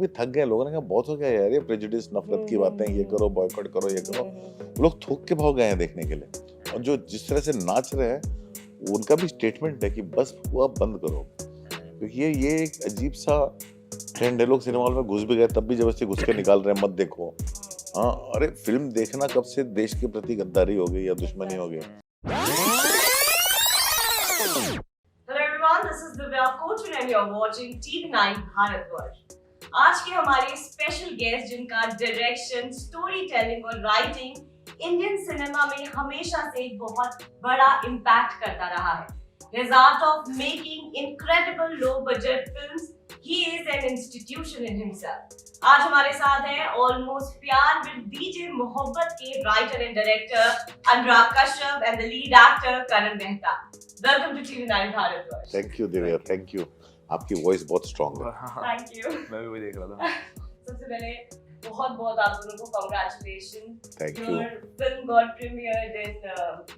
भी थक गए, लोगों ने कहा बहुत हो गया यार ये प्रेजुडिस, नफरत की बातें, ये करो, बॉयकॉट करो, ये करो। वो लोग थूक के भाग गए हैं देखने के लिए। और जो जिस तरह से नाच रहे हैं, उनका भी स्टेटमेंट है कि बस वो आप बंद करो, क्योंकि ये एक अजीब सा ट्रेंड है। लोग सिनेमा हॉल में घुस भी गए तब भी जबरदस्ती घुस के निकाल रहे हैं, मत देखो। हाँ, अरे फिल्म देखना कब से देश के प्रति गद्दारी हो गई या दुश्मनी हो गई। Hello everyone, this is Divya Kochur and you're watching TV9 Bharatvarsh. आज के हमारे स्पेशल गेस्ट जिनका डायरेक्शन, स्टोरी टेलिंग और राइटिंग इंडियन सिनेमा में हमेशा से एक बहुत बड़ा इम्पैक्ट करता रहा है। His art of making incredible low budget films, he is an institution in himself. आज हमारे साथ है ऑलमोस्ट प्यार विद डीजे मोहब्बत के writer and director Anurag Kashyap and the lead actor Karan Mehta. Welcome to TV9 Bharatvarsh. Thank you Divya, thank you. आपकी voice बहुत strong है। Thank you. मैं भी वही देख रहा था। सबसे पहले बहुत बहुत आप दोनों को congratulation. Thank you. Your film got premiered in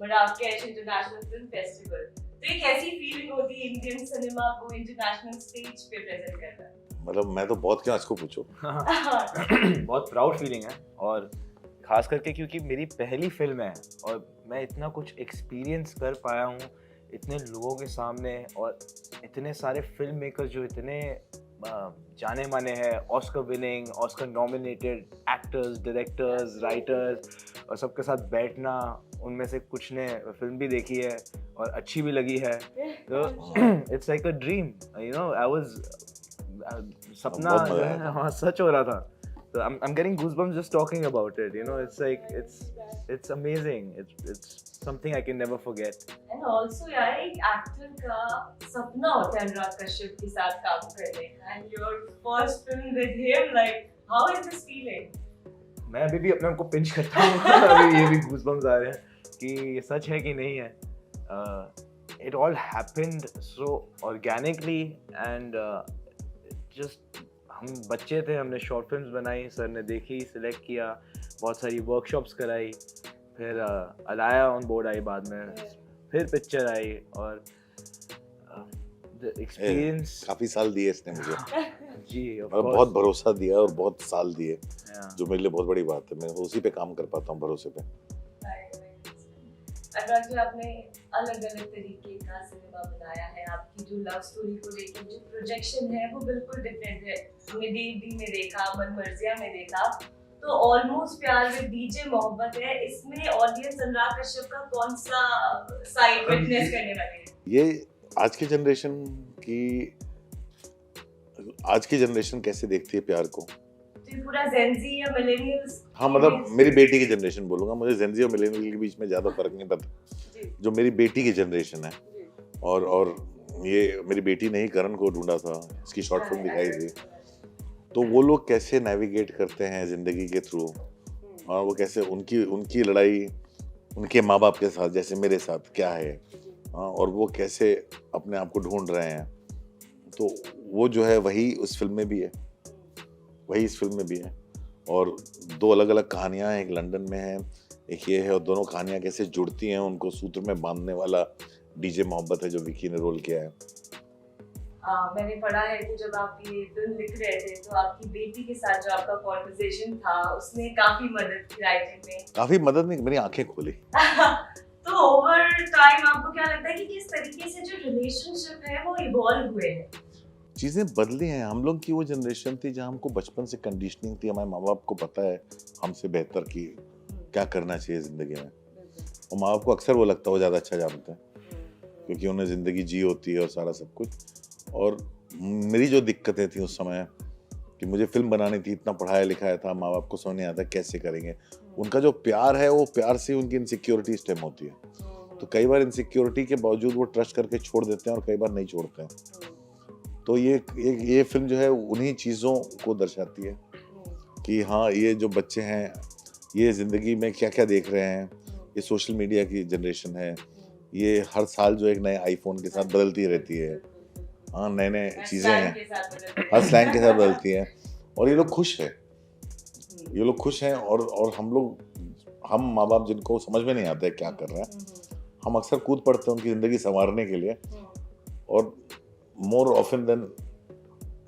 Marrakesh international film festival. तो एक ऐसी फीलिंग होती है इंडियन सिनेमा को इंटरनेशनल स्टेज पे प्रेजेंट करना। मतलब मैं तो बहुत, क्या इसको पूछो। बहुत प्राउड फीलिंग है, और खास करके क्योंकि मेरी पहली फिल्म है और मैं इतना कुछ एक्सपीरियंस कर पाया हूँ इतने लोगों के सामने, और इतने सारे फिल्म मेकर जो इतने जाने माने हैं, Oscar winning, Oscar nominated actors, directors, writers, और सबके साथ बैठना, उनमें से कुछ ने फिल्म भी देखी है और अच्छी भी लगी है। तो it's like a dream, you know. I was सपना जो है, हाँ, सच हो रहा था। So I'm getting goosebumps just talking about it. You know, it's like it's amazing. It's something I can never forget. And also यार एक एक्टर का सपना होता है अनुराग कश्यप के साथ काम करने का। And your first film with him, like how is this feeling? मैं अभी भी अपने आप को पिंच करता हूँ। अभी ये भी गूज़बम्स आ रहे हैं कि ये सच है कि नहीं है। It all happened so organically and just हम बच्चे थे, हमने शॉर्ट फिल्म्स बनाई, सर ने देखी, सिलेक्ट किया, बहुत सारी वर्कशॉप्स कराई, फिर अलाया ऑन बोर्ड आई बाद में, फिर पिक्चर आई, और एक्सपीरियंस काफी साल दिए इसने मुझे। जी, बहुत भरोसा दिया और बहुत साल दिए, जो मेरे लिए बहुत बड़ी बात है। मैं उसी पे काम कर पाता हूँ, भरोसे पे। अनुराग जी, आपने अलग अलग तरीके का सिनेमा बनाया है। आपकी जो लव स्टोरी को लेकर जो प्रोजेक्शन है वो बिल्कुल डिफरेंट है। हमने DD में देखा, मन मर्जिया में देखा, तो ऑलमोस्ट प्यार विद डीजे मोहब्बत है। इसमें ऑडियंस अनुराग कश्यप का कौन सा साइड विटनेस करने वाले हैं? ये आज की जनरेशन कैसे देखती है प्यार को? पूरा जेनजी या मिलेनियल्स? हाँ, मतलब मेरी बेटी की जनरेशन बोलूंगा, मुझे जेनजी और मिलेनियल के बीच में ज्यादा फर्क नहीं पता। जो मेरी बेटी की जनरेशन है, और ये मेरी बेटी ने ही करण को ढूंढा था, इसकी शॉर्ट फिल्म दिखाई थी, तो वो लोग कैसे नेविगेट करते हैं जिंदगी के थ्रू, और वो कैसे उनकी लड़ाई उनके माँ बाप के साथ, जैसे मेरे साथ क्या है, और वो कैसे अपने आप को ढूंढ रहे हैं। तो वो जो है वही उस फिल्म में भी है, वही इस फिल्म में भी है। और दो अलग अलग कहानियां हैं, एक लंदन में है, एक ये है, और दोनों कहानियां कैसे जुड़ती हैं, उनको सूत्र में बांधने वाला डीजे मोहब्बत है जो विकी ने रोल किया है। मैंने पढ़ा है कि जब आप ये फिल्म लिख रहे थे तो आपकी बेटी के साथ जो आपका कॉन्वर्सेशन था उसने काफी मदद की राइटिंग में। काफी मदद नहीं, मेरी आंखें खोली। तो ओवर टाइम आपको क्या लगता है कि किस तरीके से जो रिलेशनशिप है वो इवॉल्व हुए हैं? चीज़ें बदली हैं। हम लोग की वो जनरेशन थी जहाँ हमको बचपन से कंडीशनिंग थी, हमारे माँ बाप को पता है हमसे बेहतर कि क्या करना चाहिए ज़िंदगी में, और माँ बाप को अक्सर वो लगता है वो ज़्यादा अच्छा जानते हैं, क्योंकि उन्हें ज़िंदगी जी होती है और सारा सब कुछ। और मेरी जो दिक्कतें थी उस समय कि मुझे फिल्म बनानी थी, इतना पढ़ाया लिखाया था, माँ बाप को समझ नहीं आता कैसे करेंगे। उनका जो प्यार है वो प्यार से उनकी इनसिक्योरिटी स्टेम होती है, तो कई बार इनसिक्योरिटी के बावजूद वो ट्रस्ट करके छोड़ देते हैं और कई बार नहीं छोड़ते हैं। तो ये फिल्म जो है उन्हीं चीज़ों को दर्शाती है कि हाँ, ये जो बच्चे हैं ये ज़िंदगी में क्या क्या देख रहे हैं। ये सोशल मीडिया की जनरेशन है, ये हर साल जो एक नए आईफोन के साथ बदलती रहती है, हाँ, नए नए चीज़ें हैं, हर स्लैंग के साथ बदलती हैं, और ये लोग खुश हैं, ये लोग खुश हैं। और हम माँ बाप जिनको समझ में नहीं आता है क्या कर रहा है, हम अक्सर कूद पड़ते हैं उनकी ज़िंदगी संवारने के लिए, और मोर ऑफन देन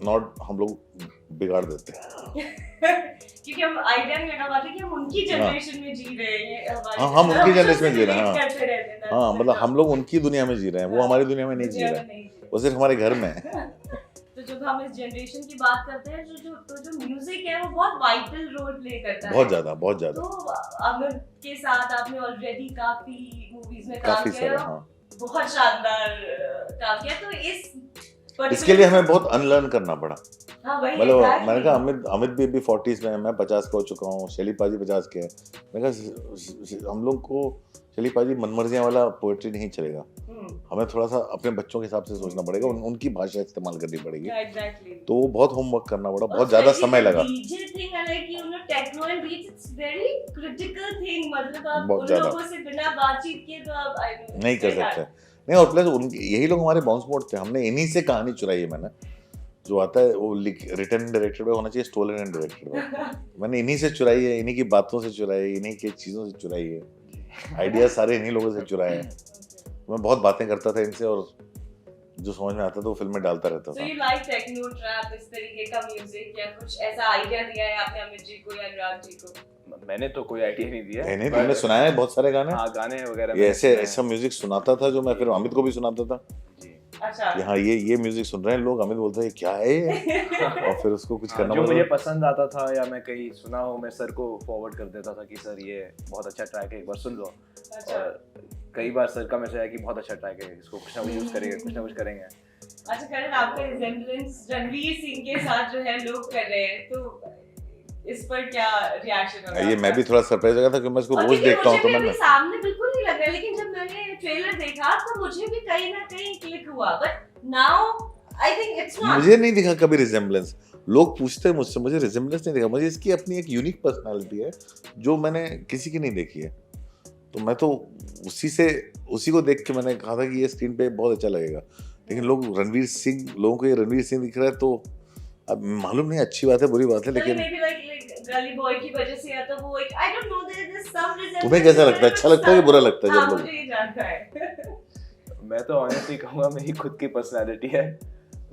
नॉट हम लोग बिगाड़ देते हैं। क्योंकि हम आइडिया नहीं लगा पाते कि हम उनकी जनरेशन में जी रहे हैं, ये हमारे हाँ, हम उनकी generation में जी रहे हैं, हाँ। करते रहते हैं, हाँ, मतलब हम लोग उनकी दुनिया में जी रहे हैं, वो हमारी दुनिया में नहीं जी रहे हैं, वो सिर्फ हमारे घर में है। तो जब हम इस जनरेशन की बात करते हैं, जो म्यूजिक है वो बहुत वाइटल रोल प्ले करता है। बहुत ज्यादा तो आमिर के साथ आपने ऑलरेडी काफी मूवीज में काम काफी किया सारा, है, हाँ। बहुत शानदार काम किया। तो इसके लिए हमें बहुत अनलर्न करना पड़ा। हाँ वही मतलब exactly। मैंने कहा अमित भी अभी 40s में है, मैं 50 का हो चुका हूँ, शैली पाजी 50 के हैं। मैंने कहा हम लोग को शैली पाजी मनमर्जियाँ वाला पोएट्री नहीं चलेगा, हमें थोड़ा सा अपने बच्चों के हिसाब से सोचना पड़ेगा, उनकी भाषा इस्तेमाल करनी पड़ेगी। Exactly। तो वो बहुत होमवर्क करना पड़ा, बहुत ज्यादा समय लगा। डीजे थिंग है कि you know techno and beats, it's very critical thing. मतलब आप बहुत उन ज्यादा। लोगों से बिना बातचीत किए तो आप नहीं कर सकते नहीं। और प्लस यही लोग हमारे बाउंस बोर्ड थे, हमने इन्हीं से कहानी चुराई है। मैंने जो आता है वो रिटन डायरेक्टेड होना चाहिए, स्टोलन एंड डायरेक्टेड। मैंने इन्हीं से चुराई है, इन्हीं की बातों से चुराई है, इन्हीं की चीज़ों से चुराई है, आइडिया सारे इन्हीं लोगों से चुराए हैं। मैं बहुत बातें करता था इनसे और जो समझ में आता था वो फिल्म में डालता रहता So था। you like techno trap, इस तरीके का म्यूजिक, या कुछ ऐसा आइडिया दिया है आपने अमित जी को या अनुराग जी को? मैंने तो कोई आइडिया नहीं दिया। नहीं, तुमने सुनाया है बहुत सारे गाने। हाँ, गाने वगैरह ये ऐसे ऐसा म्यूजिक सुनाता था जो मैं फिर अमित को भी सुनाता था। अच्छा। यहाँ ये म्यूजिक सुन रहे हैं लोग, अमित बोलता है क्या है ये, और फिर उसको कुछ करना जो पड़ता मुझे था। पसंद आता था या मैं कहीं सुना हो, मैं सर को फॉरवर्ड कर देता था कि सर ये बहुत अच्छा ट्रैक है, एक बार सुन लो। अच्छा। और कई बार सर का मैसेज आया कि बहुत अच्छा ट्रैक है, इसको कुछ ना कुछ यूज करेंगे, कुछ ना कुछ करेंगे। अच्छा करण, आपका रिजेम्बलेंस रणवीर सिंह के साथ जो है लोग कर रहे हैं, तो इस पर क्या रिएक्शन होगा? ये मैं भी थोड़ा सरप्राइज लगा था कि मैं इसको रोज देखता हूँ, तो मुझे भी मैंने अभी सामने बिल्कुल नहीं लग रहा, लेकिन जब मैंने ट्रेलर देखा तो मुझे भी कहीं ना कहीं क्लिक हुआ, but now I think it's not. मुझे नहीं दिखा कभी रिजेम्बलेंस। लोग पूछते हैं मुझसे, मुझे रिजेम्बलेंस नहीं दिखा। मुझे इसकी अपनी एक यूनिक पर्सनालिटी है जो मैंने किसी की नहीं देखी है, तो मैं तो उसी को देख के मैंने कहा था कि ये स्क्रीन पे बहुत अच्छा लगेगा। लेकिन लोगों को ये रणवीर सिंह दिख रहा है, तो अब मालूम नहीं अच्छी बात है बुरी बात है, लेकिन गली बॉय की वजह से, या तो वो एक I don't know, there is some resemblance. तुम्हें कैसा लगता है, अच्छा लगता है कि बुरा लगता है जब लोग? मुझे ये जानना है। मैं तो ऑनेस्टली कहूँगा मेरी खुद की पर्सनालिटी है,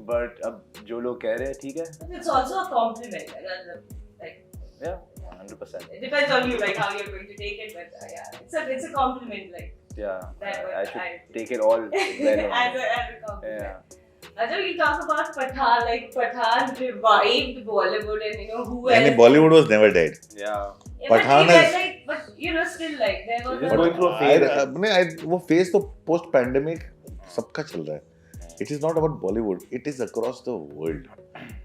बट अब जो लोग कह रहे हैं ठीक है। It's also a compliment, like या 100%। it depends on you, like how you're going to take it, but yeah, it's a compliment, like Yeah, that I was should take it all well on. as a compliment. Yeah. Ajay, you talk about Pathaan, like Pathaan revived Bollywood, and you know who else? नहीं, Bollywood was never dead. Yeah. Yeah, Pathaan but is- like, but you know, still like there was. It is going through a phase. वो phase तो post pandemic सबका चल रहा है। It is not about Bollywood, it is across the world.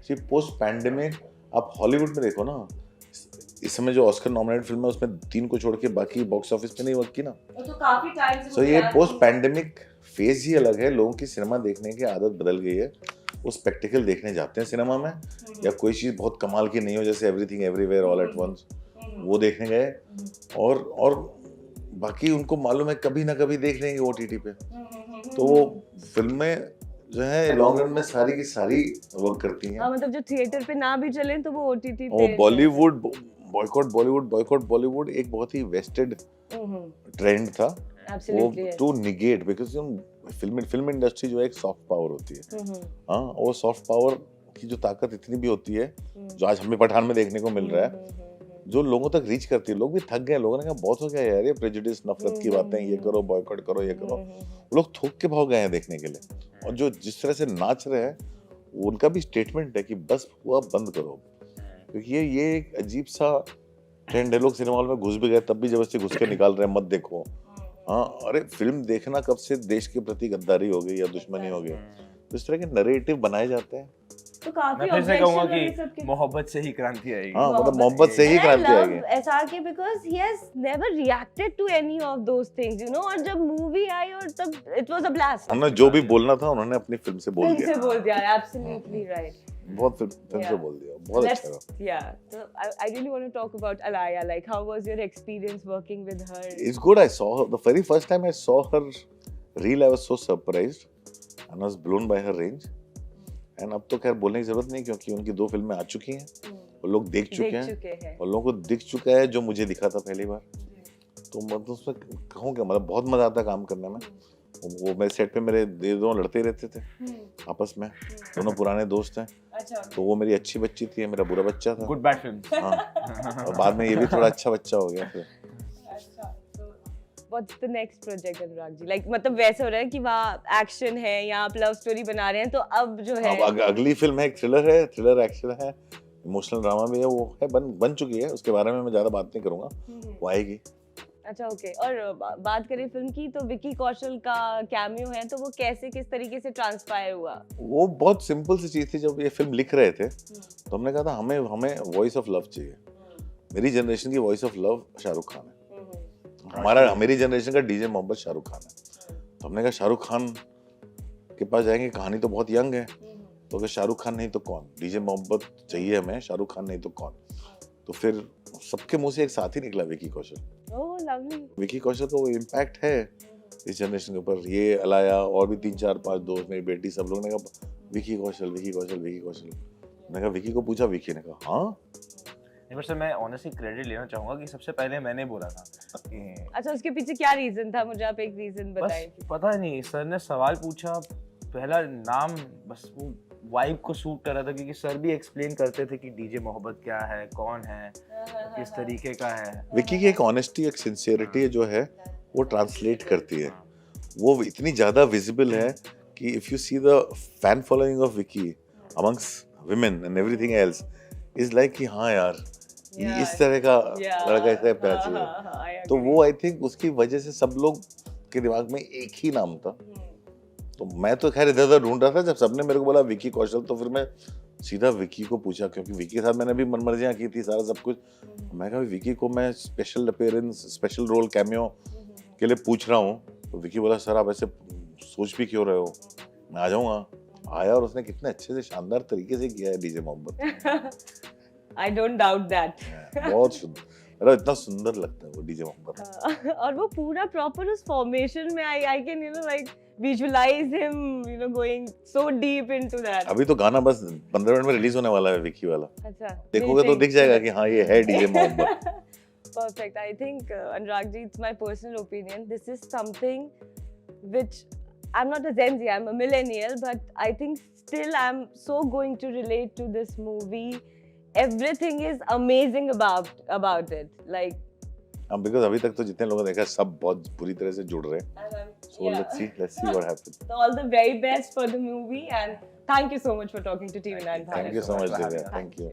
See post pandemic आप Hollywood में देखो ना, इस समय जो ऑस्कर नॉमिनेटेड फिल्म है उसमें 3 को छोड़ के बाकी बॉक्स ऑफिस पे नहीं वर्क की ना। वो तो काफी टाइम से। सो ये पोस्ट पैंडेमिक फेज ही अलग है। लोगों की सिनेमा देखने की आदत बदल गई है, वो स्पेक्टिकल देखने जाते हैं सिनेमा में, या कोई चीज़ बहुत कमाल की नहीं हो जैसे everything everywhere all at once, वो देखने गए, और बाकी उनको मालूम है कभी ना कभी देख लेंगे OTT पे। तो वो फिल्में जो है लॉन्ग रन में सारी की सारी वर्क करती हैं। हाँ, मतलब जो थिएटर पे ना भी चले तो वो OTT पे। और बॉलीवुड बॉयकॉट बॉलीवुड एक बहुत ही वेस्टेड ट्रेंड था वो, to negate, because film industry जो है एक सॉफ्ट पावर होती है। हाँ, वो सॉफ्ट पावर की जो ताकत इतनी भी होती है जो आज हमें पठान में देखने को मिल रहा है, जो लोगों तक रीच करती है। लोग भी थक गए, लोगों ने कहा बहुत हो गया यार ये प्रेजुडिस, नफरत की बातें, ये करो, बॉयकॉट करो, ये करो। लोग थूक के भाग गए हैं देखने के लिए, और जो जिस तरह से नाच रहे हैं उनका भी स्टेटमेंट है कि बस हुआ, बंद करो, क्योंकि ये एक अजीब सा ट्रेंड है। लोग सिनेमा हॉल में घुस भी गए तब भी जबरदस्ती घुस के निकाल रहे हैं, मत देखो। हाँ, अरे फिल्म देखना कब से देश के प्रति गद्दारी हो गई या दुश्मनी हो गई? तो इस तरह के नैरेटिव बनाए जाते हैं। तो काफी मैं फिर से कहूँगा objection कि मोहब्बत से ही क्रांति आएगी। हाँ, मतलब मोहब्बत से ही क्रांति आएगी। SRK because he has never reacted to any of those things, you know, और जब मूवी आई और तब it was a blast। उन्होंने जो भी बोलना था उन्होंने अपनी फिल्म से बोल दिया। से बोल दिया, absolutely right। बहुत फिल्म से बोल दिया, बहुत अच्छा था। Yeah, so I really want to talk about Alaya. Like, how was your experience working with her? It's good. I saw her the very first time I saw her reel. I was so surprised and I was blown by her range. And अब तो खैर बोलने की जरूरत नहीं, क्योंकि उनकी 2 फिल्में आ चुकी हैं और लोग देख चुके हैं, और लोगों को दिख चुका है जो मुझे दिखा था पहली बार। तो मतलब उसमें कहूँगा, मतलब बहुत मजा आता काम करने में। वो मेरे सेट पे मेरे दोनों लड़ते ही रहते थे आपस में, दोनों पुराने दोस्त हैं। अच्छा तो वो मेरी अच्छी बच्ची थी, मेरा बुरा बच्चा था। Good bad film. हाँ, और बाद में ये भी थोड़ा अच्छा बच्चा हो गया फिर। अच्छा तो what's the next project Anurag ji? Like मतलब वैसे हो रहा है कि वहाँ एक्शन है या आप लव स्टोरी बना रहे हैं, तो अब जो है अब अगली फिल्म है, एक थ्रिलर है, थ्रिलर एक्शन है, इमोशनल ड्रामा भी है, वो है बन चुकी है, उसके बारे में मैं ज्यादा बात नहीं करूंगा, वो आएगी। अच्छा ओके। और बात करें फिल्म की, तो विकी कौशल का कैमियो है, तो वो कैसे किस तरीके से ट्रांसफायर हुआ? वो बहुत सिंपल सी चीज थी, जब ये फिल्म लिख रहे थे तो हमने कहा था हमें वॉइस ऑफ लव चाहिए। मेरी जनरेशन की voice of love Shahrukh Khan है, मेरी जनरेशन का डीजे मोहम्मद शाहरुख खान है। तो हमने कहा शाहरुख खान के पास जाएंगे, कहानी तो बहुत यंग है, तो अगर शाहरुख खान नहीं तो कौन, डीजे मोहम्मद चाहिए हमें, शाहरुख खान नहीं तो कौन। तो फिर सबके मुंह से एक साथ ही निकला विकी कौशल। Oh lovely. विकी कौशल का वो इम्पैक्ट है इस जनरेशन के ऊपर। ये अलाया और भी 3-4-5 दोस्त, मेरी बेटी, सब लोग ने कहा विकी कौशल, विकी कौशल, विकी कौशल। मैंने कहा विकी को पूछा, विकी ने कहा हाँ। नहीं, पर सर मैं ऑनेस्टली क्रेडिट लेना चाहूंगा कि सबसे पहले मैंने बोला था कि अच्छा उसके पीछे क्या रीजन था? मुझे आप एक रीजन बताएं। बस पता नहीं, सर ने सवाल पूछा, पहला नाम बस वो वाइब को सूट कर रहा था, क्योंकि सर भी एक्सप्लेन करते थे कि डीजे मोहब्बत क्या है, कौन है, किस तरीके का है। विकी की एक ऑनेस्टी, एक सिंसियरिटी जो है वो ट्रांसलेट करती है, वो इतनी ज्यादा विजिबल है कि if you see the fan following of Vicky amongst women and everything else is like कि हाँ यार इस तरह का लड़का इस तरह पैदा चाहिए। तो वो आई थिंक उसकी वजह से सब लोग के दिमाग में एक ही नाम था। तो मैं तो खैर इधर उधर ढूंढ रहा था, जब सबने मेरे को बोला विकी कौशल, तो फिर मैं सीधा विकी को पूछा, क्योंकि विकी के साथ मैंने भी मनमर्जियां की थी, सारा सब कुछ। मैं कहा विकी को मैं special appearance, special role, cameo के लिए पूछ रहा हूँ। तो विकी बोला सर आप ऐसे सोच भी क्यों रहे हो, मैं आ जाऊंगा। आया और उसने कितने अच्छे से शानदार तरीके से किया है DJ Mohammad. I don't doubt that. बहुत सुंदर, मेरा इतना सुंदर लगता है वो डीजे मोहम्मद। और वो पूरा प्रॉपर उस फॉर्मेशन में I can like visualize him going so deep into that. अभी तो गाना बस 15 मिनट में रिलीज होने वाला है विकी वाला। अच्छा देखोगे तो दिख जाएगा कि हाँ ये है DJ Mohammad. Perfect. I think Anurag ji, it's my personal opinion. This is something which I'm not a Gen Z, I'm a millennial, but I think still I'm so going to relate to this movie. Everything is amazing about it. Like because अभी तक तो जितने लोगों ने देखा सब बहुत बुरी तरह से जुड़ रहे हैं। So let's see what happens. So all the very best for the movie, and thank you so much for talking to TV9 Bharat. Thank you so much, Divya. Thank you.